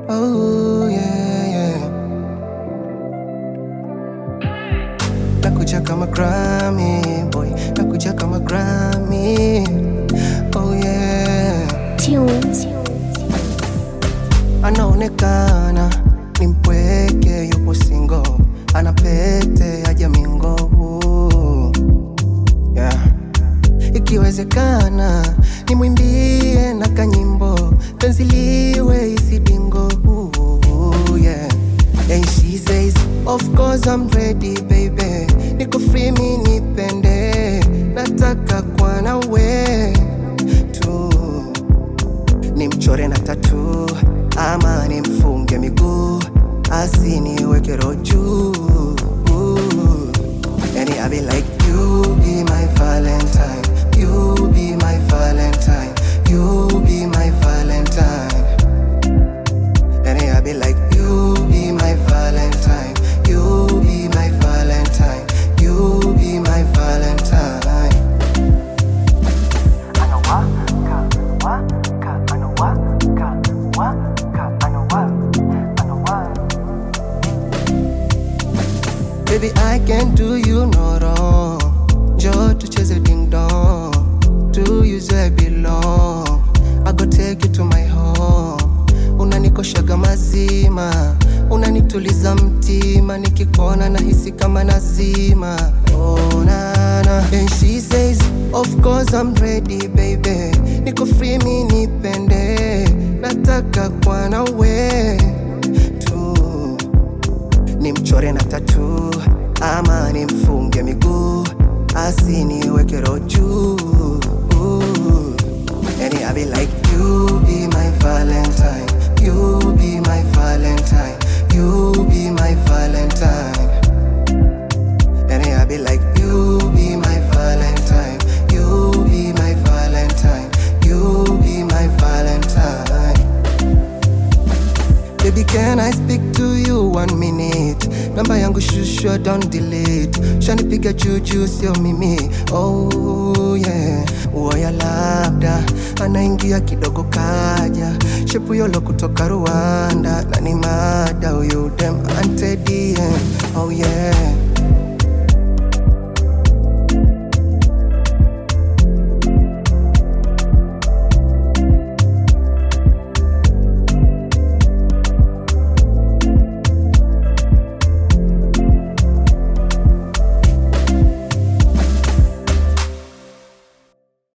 Oh yeah, yeah. Nakuja kama Grammy, boy. Nakuja kama Grammy. Oh yeah. Tunes. Anaonekana ni mpweke, yupo single, ana pete ya jamingo. Yeah. Ikiwezekana nimwimbie na kanyimbo, penzi liwe isidingo. Yeah. And she says, of course I'm ready baby, niko free mi nipende, nataka kwa nawe tu, nimchore na tattoo ama nimfunge miguu, asiniweke roho juu. Yani I be like, you be my Valentine, you be my Valentine, you be my Valentine. Yani I be like, you be my Valentine, you be my Valentine, you be my Valentine. Baby, I can't do you no wrong. Njoo tucheze ding dong, to you where I belong. I go take you to my home. Unanikoshaga mazima, unanituliza mtima, nikikuona nahisi kama nazima. Oh na na. And she says, of course I'm ready baby, niko free mi nipende, nataka kwa nawe tu, nimchore na tattoo ama nimfunge miguu, asiniweke roho juu. Yani I be like, you be my Valentine, you be my Valentine, you be my Valentine. Yani I be like, you be my Valentine, you be my Valentine, you be my Valentine. Baby, can I speak to you 1 minute? Namba yangu shushwa, don't delete. Shanipiga juju sio mimi. Oh yeah. Uoya labda anaingia kidogo kaja, shepu yolo kutoka Rwanda, na ni mada huyu dem ante DM. Oh yeah.